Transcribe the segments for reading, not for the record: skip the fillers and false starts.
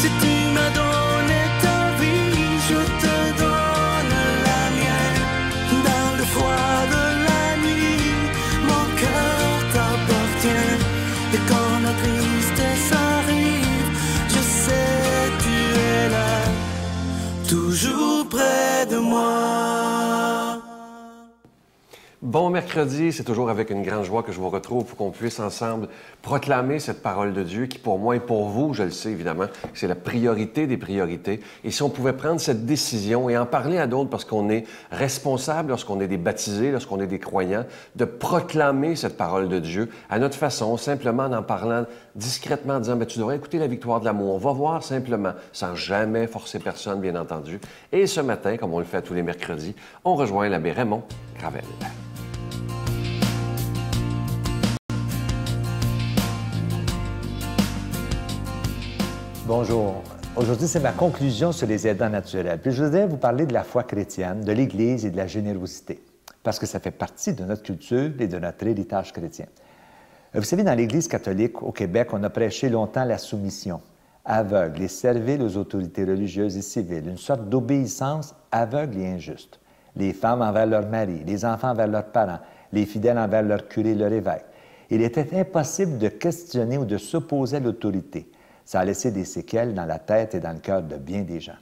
Si tu m'as donné ta vie, je te donne la mienne. Dans le froid de la nuit, mon cœur t'appartient. Et quand la tristesse arrive, je sais tu es là, toujours près de moi. Bon mercredi, c'est toujours avec une grande joie que je vous retrouve pour qu'on puisse ensemble proclamer cette parole de Dieu qui, pour moi et pour vous, je le sais évidemment, c'est la priorité des priorités. Et si on pouvait prendre cette décision et en parler à d'autres parce qu'on est responsable lorsqu'on est des baptisés, lorsqu'on est des croyants, de proclamer cette parole de Dieu à notre façon, simplement en parlant discrètement, en disant « tu devrais écouter la victoire de l'amour ». On va voir simplement, sans jamais forcer personne, bien entendu. Et ce matin, comme on le fait tous les mercredis, on rejoint l'abbé Raymond Gravel. Bonjour. Aujourd'hui, c'est ma conclusion sur les aidants naturels. Puis je voudrais vous parler de la foi chrétienne, de l'Église et de la générosité, parce que ça fait partie de notre culture et de notre héritage chrétien. Vous savez, dans l'Église catholique au Québec, on a prêché longtemps la soumission aveugle et servile aux autorités religieuses et civiles, une sorte d'obéissance aveugle et injuste. Les femmes envers leurs maris, les enfants envers leurs parents, les fidèles envers leur curé et leur évêque. Il était impossible de questionner ou de s'opposer à l'autorité. Ça a laissé des séquelles dans la tête et dans le cœur de bien des gens.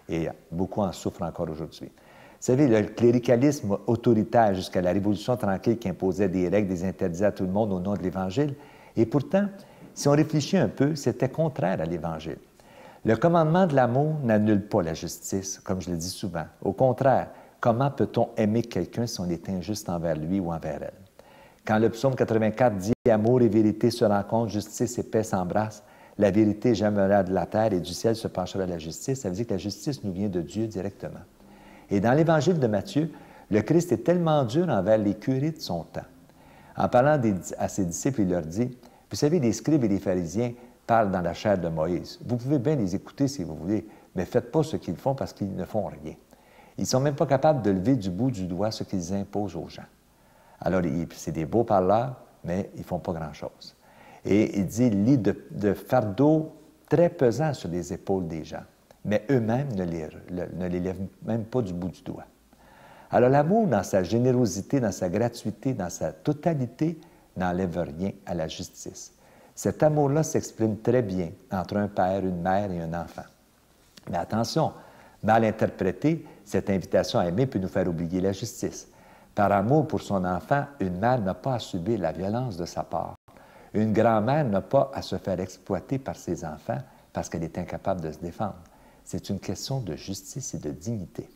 Et beaucoup en souffrent encore aujourd'hui. Vous savez, le cléricalisme autoritaire jusqu'à la Révolution tranquille qui imposait des règles, des interdits à tout le monde au nom de l'Évangile. Et pourtant, si on réfléchit un peu, c'était contraire à l'Évangile. Le commandement de l'amour n'annule pas la justice, comme je le dis souvent. Au contraire, comment peut-on aimer quelqu'un si on est injuste envers lui ou envers elle? Quand le psaume 84 dit « Amour et vérité se rencontrent, justice et paix s'embrassent », la vérité jammera de la terre et du ciel se penchera à la justice. Ça veut dire que la justice nous vient de Dieu directement. Et dans l'Évangile de Matthieu, le Christ est tellement dur envers les curés de son temps. En parlant à ses disciples, il leur dit, « Vous savez, les scribes et les pharisiens parlent dans la chair de Moïse. Vous pouvez bien les écouter si vous voulez, mais faites pas ce qu'ils font parce qu'ils ne font rien. Ils ne sont même pas capables de lever du bout du doigt ce qu'ils imposent aux gens. Alors, c'est des beaux parleurs, mais ils ne font pas grand-chose. Et il dit, lit de fardeaux très pesants sur les épaules des gens, mais eux-mêmes ne les lèvent même pas du bout du doigt. Alors l'amour, dans sa générosité, dans sa gratuité, dans sa totalité, n'enlève rien à la justice. Cet amour-là s'exprime très bien entre un père, une mère et un enfant. Mais attention, mal interprétée, cette invitation à aimer peut nous faire oublier la justice. Par amour pour son enfant, une mère n'a pas à subir la violence de sa part. Une grand-mère n'a pas à se faire exploiter par ses enfants parce qu'elle est incapable de se défendre. C'est une question de justice et de dignité.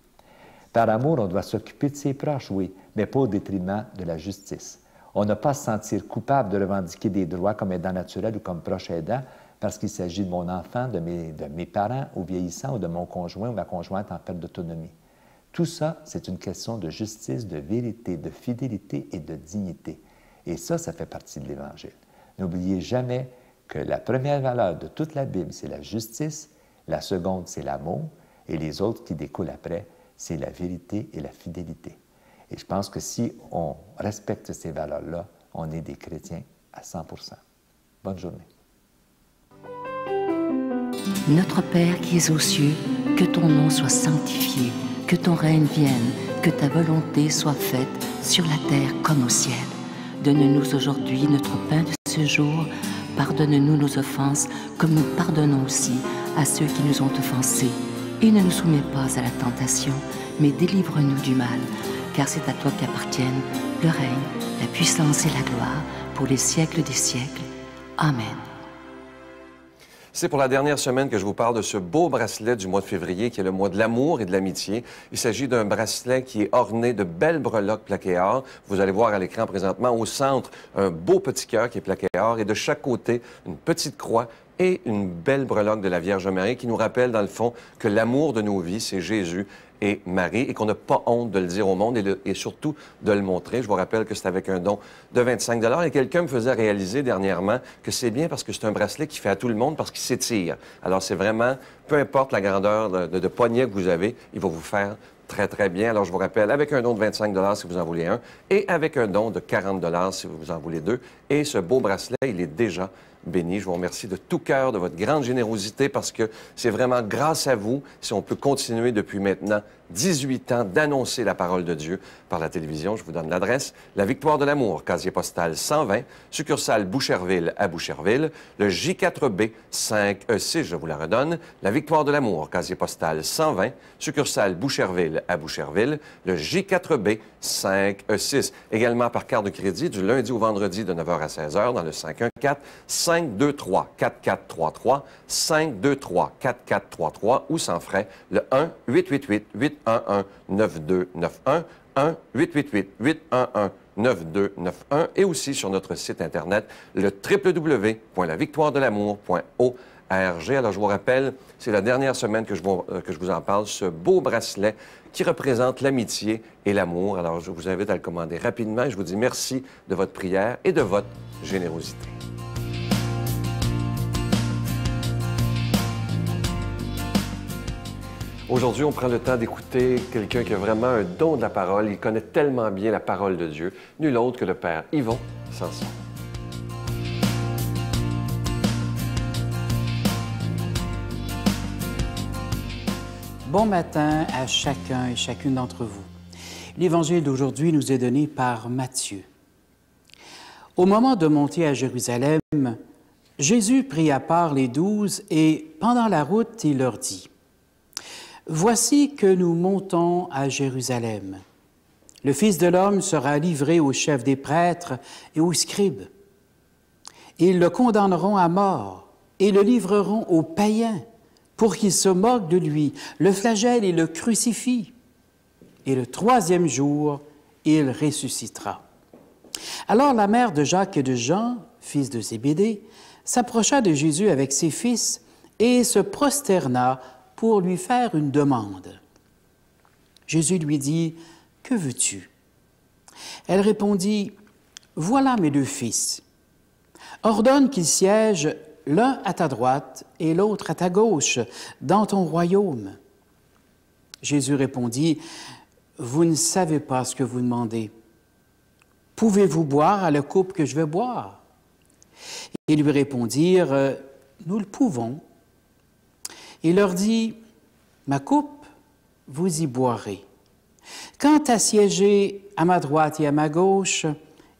Par amour, on doit s'occuper de ses proches, oui, mais pas au détriment de la justice. On n'a pas à se sentir coupable de revendiquer des droits comme aidant naturel ou comme proche aidant parce qu'il s'agit de mon enfant, de mes parents ou vieillissants ou de mon conjoint ou ma conjointe en perte d'autonomie. Tout ça, c'est une question de justice, de vérité, de fidélité et de dignité. Et ça fait partie de l'Évangile. N'oubliez jamais que la première valeur de toute la Bible, c'est la justice, la seconde, c'est l'amour, et les autres qui découlent après, c'est la vérité et la fidélité. Et je pense que si on respecte ces valeurs-là, on est des chrétiens à 100%. Bonne journée. Notre Père qui es aux cieux, que ton nom soit sanctifié, que ton règne vienne, que ta volonté soit faite sur la terre comme au ciel. Donne-nous aujourd'hui notre pain de ce jour. Pardonne-nous nos offenses, comme nous pardonnons aussi à ceux qui nous ont offensés. Et ne nous soumets pas à la tentation, mais délivre-nous du mal. Car c'est à toi qu'appartiennent le règne, la puissance et la gloire, pour les siècles des siècles. Amen. C'est pour la dernière semaine que je vous parle de ce beau bracelet du mois de février, qui est le mois de l'amour et de l'amitié. Il s'agit d'un bracelet qui est orné de belles breloques plaquées or. Vous allez voir à l'écran présentement, au centre, un beau petit cœur qui est plaqué or, et de chaque côté, une petite croix et une belle breloque de la Vierge Marie qui nous rappelle, dans le fond, que l'amour de nos vies, c'est Jésus et Marie, et qu'on n'a pas honte de le dire au monde et surtout de le montrer. Je vous rappelle que c'est avec un don de 25 $. Et quelqu'un me faisait réaliser dernièrement que c'est bien parce que c'est un bracelet qui fait à tout le monde parce qu'il s'étire. Alors c'est vraiment, peu importe la grandeur de poignet que vous avez, il va vous faire très, très bien. Alors je vous rappelle, avec un don de 25 $ si vous en voulez un, et avec un don de 40 $ si vous en voulez deux. Et ce beau bracelet, il est déjà bénis. Je vous remercie de tout cœur de votre grande générosité parce que c'est vraiment grâce à vous si on peut continuer depuis maintenant 18 ans d'annoncer la parole de Dieu par la télévision. Je vous donne l'adresse. La Victoire de l'Amour, casier postal 120, succursale Boucherville à Boucherville. Le J4B 5E6, je vous la redonne. La Victoire de l'Amour, casier postal 120, succursale Boucherville à Boucherville. Le J4B 5E6. Également par carte de crédit du lundi au vendredi de 9h à 16h dans le 514-523-4433, 523-4433 ou sans frais, le 1-888-811-9291, 1-888-811-9291 et aussi sur notre site Internet, le www.lavictoiredelamour.org. Alors, je vous rappelle, c'est la dernière semaine que je vous en parle, ce beau bracelet qui représente l'amitié et l'amour. Alors, je vous invite à le commander rapidement. Je vous dis merci de votre prière et de votre générosité. Aujourd'hui, on prend le temps d'écouter quelqu'un qui a vraiment un don de la parole. Il connaît tellement bien la parole de Dieu. Nul autre que le Père Yvon Sanson. Bon matin à chacun et chacune d'entre vous. L'Évangile d'aujourd'hui nous est donné par Matthieu. Au moment de monter à Jérusalem, Jésus prit à part les 12 et, pendant la route, il leur dit: « Voici que nous montons à Jérusalem. Le Fils de l'homme sera livré aux chefs des prêtres et aux scribes. Ils le condamneront à mort et le livreront aux païens pour qu'ils se moquent de lui, le flagellent et le crucifient. Et le troisième jour, il ressuscitera. » Alors la mère de Jacques et de Jean, fils de Zébédée, s'approcha de Jésus avec ses fils et se prosterna pour lui faire une demande. Jésus lui dit: « Que veux-tu? » Elle répondit: « Voilà mes 2 fils. Ordonne qu'ils siègent l'un à ta droite et l'autre à ta gauche dans ton royaume. » Jésus répondit: « Vous ne savez pas ce que vous demandez. Pouvez-vous boire à la coupe que je vais boire? » Ils lui répondirent: « Nous le pouvons. » Il leur dit: « Ma coupe, vous y boirez. Quant à siéger à ma droite et à ma gauche,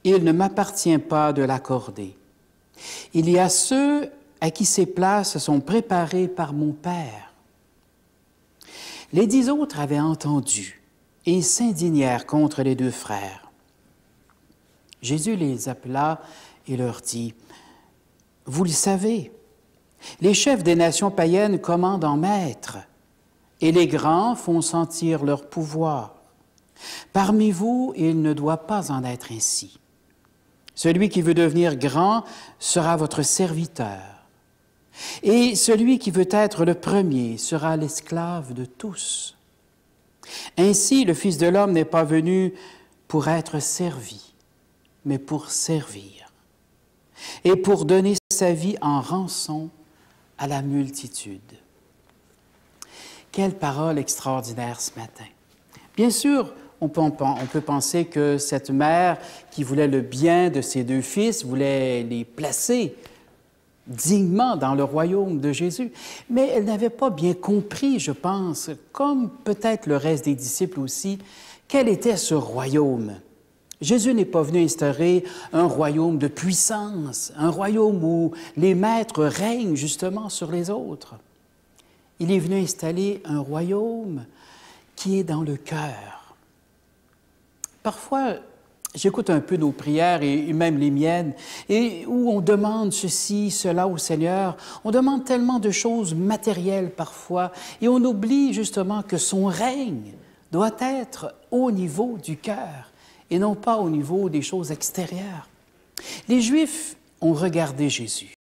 il ne m'appartient pas de l'accorder. Il y a ceux à qui ces places sont préparées par mon Père. » Les 10 autres avaient entendu et s'indignèrent contre les 2 frères. Jésus les appela et leur dit: « Vous le savez, les chefs des nations païennes commandent en maître, et les grands font sentir leur pouvoir. Parmi vous, il ne doit pas en être ainsi. Celui qui veut devenir grand sera votre serviteur, et celui qui veut être le premier sera l'esclave de tous. Ainsi, le Fils de l'homme n'est pas venu pour être servi, mais pour servir, et pour donner sa vie en rançon à la multitude. » Quelle parole extraordinaire ce matin. Bien sûr, on peut penser que cette mère qui voulait le bien de ses 2 fils voulait les placer dignement dans le royaume de Jésus. Mais elle n'avait pas bien compris, je pense, comme peut-être le reste des disciples aussi, quel était ce royaume. Jésus n'est pas venu instaurer un royaume de puissance, un royaume où les maîtres règnent justement sur les autres. Il est venu installer un royaume qui est dans le cœur. Parfois, j'écoute un peu nos prières et même les miennes, et où on demande ceci, cela au Seigneur. On demande tellement de choses matérielles parfois, et on oublie justement que son règne doit être au niveau du cœur et non pas au niveau des choses extérieures. Les Juifs ont regardé Jésus.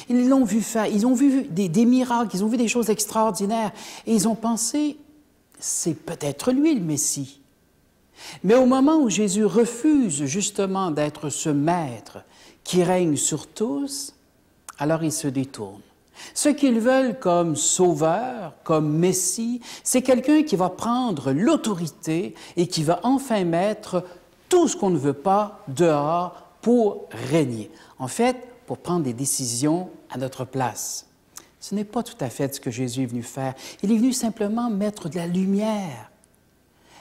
Ils l'ont vu faire, ils ont vu des miracles, ils ont vu des choses extraordinaires, et ils ont pensé, c'est peut-être lui le Messie. Mais au moment où Jésus refuse justement d'être ce maître qui règne sur tous, alors ils se détournent. Ce qu'ils veulent comme sauveur, comme Messie, c'est quelqu'un qui va prendre l'autorité et qui va enfin mettre tout ce qu'on ne veut pas dehors pour régner. En fait, pour prendre des décisions à notre place. Ce n'est pas tout à fait ce que Jésus est venu faire. Il est venu simplement mettre de la lumière,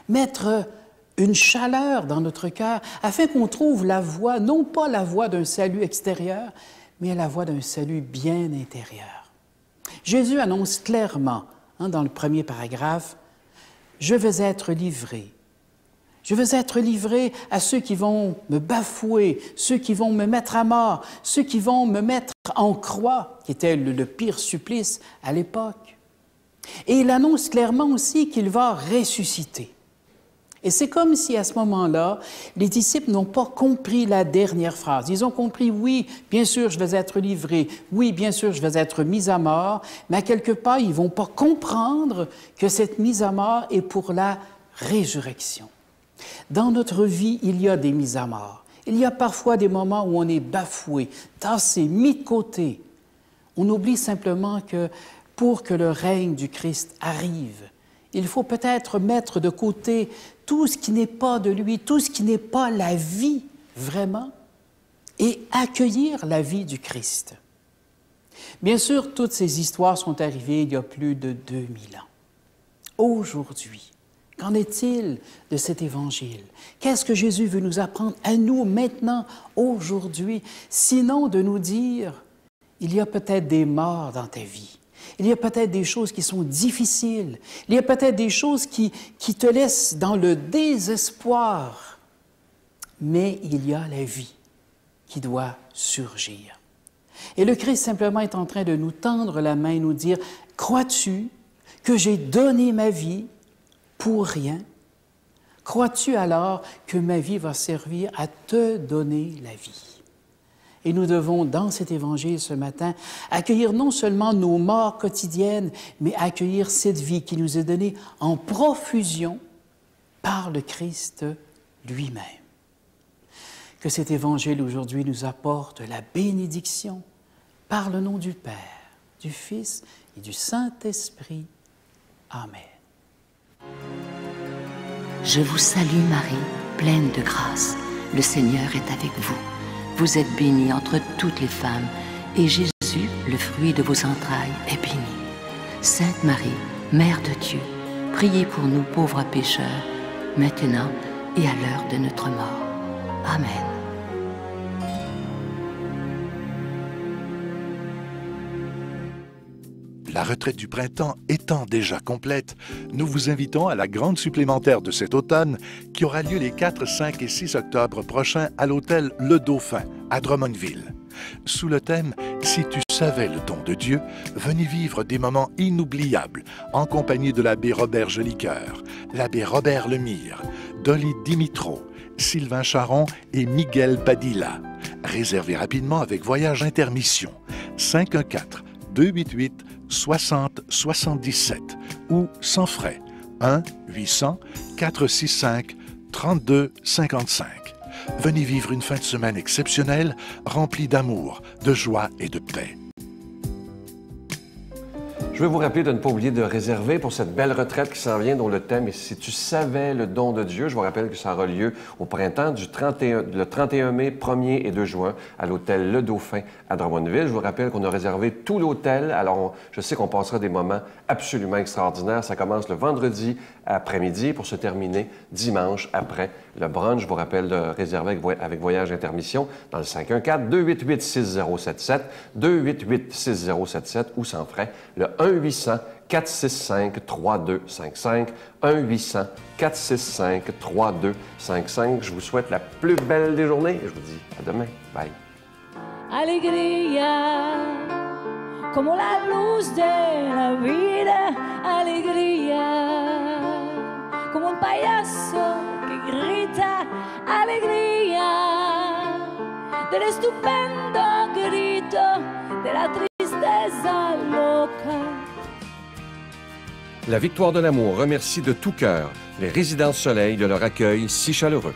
mettre une chaleur dans notre cœur, afin qu'on trouve la voie, non pas la voie d'un salut extérieur, mais la voie d'un salut bien intérieur. Jésus annonce clairement, dans le premier paragraphe, « Je vais être livré. Je vais être livré à ceux qui vont me bafouer, ceux qui vont me mettre à mort, ceux qui vont me mettre en croix, qui était le pire supplice à l'époque. » Et il annonce clairement aussi qu'il va ressusciter. Et c'est comme si, à ce moment-là, les disciples n'ont pas compris la dernière phrase. Ils ont compris, oui, bien sûr, je vais être livré, oui, bien sûr, je vais être mis à mort, mais à quelque part, ils ne vont pas comprendre que cette mise à mort est pour la résurrection. Dans notre vie, il y a des mises à mort. Il y a parfois des moments où on est bafoué, tassé, mis de côté. On oublie simplement que pour que le règne du Christ arrive, il faut peut-être mettre de côté tout ce qui n'est pas de lui, tout ce qui n'est pas la vie vraiment, et accueillir la vie du Christ. Bien sûr, toutes ces histoires sont arrivées il y a plus de 2000 ans. Aujourd'hui, qu'en est-il de cet évangile? Qu'est-ce que Jésus veut nous apprendre à nous maintenant, aujourd'hui, sinon de nous dire, il y a peut-être des morts dans ta vie. Il y a peut-être des choses qui sont difficiles. Il y a peut-être des choses qui te laissent dans le désespoir. Mais il y a la vie qui doit surgir. Et le Christ simplement est en train de nous tendre la main et nous dire, « Crois-tu que j'ai donné ma vie pour rien? Crois-tu alors que ma vie va servir à te donner la vie? » Et nous devons, dans cet évangile ce matin, accueillir non seulement nos morts quotidiennes, mais accueillir cette vie qui nous est donnée en profusion par le Christ lui-même. Que cet évangile aujourd'hui nous apporte la bénédiction par le nom du Père, du Fils et du Saint-Esprit. Amen. Je vous salue Marie, pleine de grâce. Le Seigneur est avec vous. Vous êtes bénie entre toutes les femmes, et Jésus, le fruit de vos entrailles, est béni. Sainte Marie, Mère de Dieu, priez pour nous pauvres pécheurs, maintenant et à l'heure de notre mort. Amen. La retraite du printemps étant déjà complète, nous vous invitons à la grande supplémentaire de cet automne qui aura lieu les 4, 5 et 6 octobre prochains à l'hôtel Le Dauphin à Drummondville. Sous le thème « Si tu savais le don de Dieu », venez vivre des moments inoubliables en compagnie de l'abbé Robert Jolicoeur, l'abbé Robert Lemire, Dolly Dimitro, Sylvain Charon et Miguel Padilla. Réservez rapidement avec Voyage Intermission 514-288-6077 ou sans frais 1-800-465-3255. Venez vivre une fin de semaine exceptionnelle, remplie d'amour, de joie et de paix. Je veux vous rappeler de ne pas oublier de réserver pour cette belle retraite qui s'en vient, dont le thème est « Si tu savais le don de Dieu ». Je vous rappelle que ça aura lieu au printemps le 31 mai, 1er et 2 juin à l'hôtel Le Dauphin à Drummondville. Je vous rappelle qu'on a réservé tout l'hôtel. Alors, je sais qu'on passera des moments absolument extraordinaires. Ça commence le vendredi après-midi pour se terminer dimanche après le brunch. Je vous rappelle de réserver avec Voyage Intermission dans le 514-288-6077, 288-6077 ou sans frais, le 1-800-465-3255, 1-800-465-3255. Je vous souhaite la plus belle des journées et je vous dis à demain. Bye. Alegría, como la luz de la vida, alegría, como un payaso que grita, alegría, del estupendo grito de la tristeza loca. La Victoire de l'amour remercie de tout cœur les Résidences Soleil de leur accueil si chaleureux.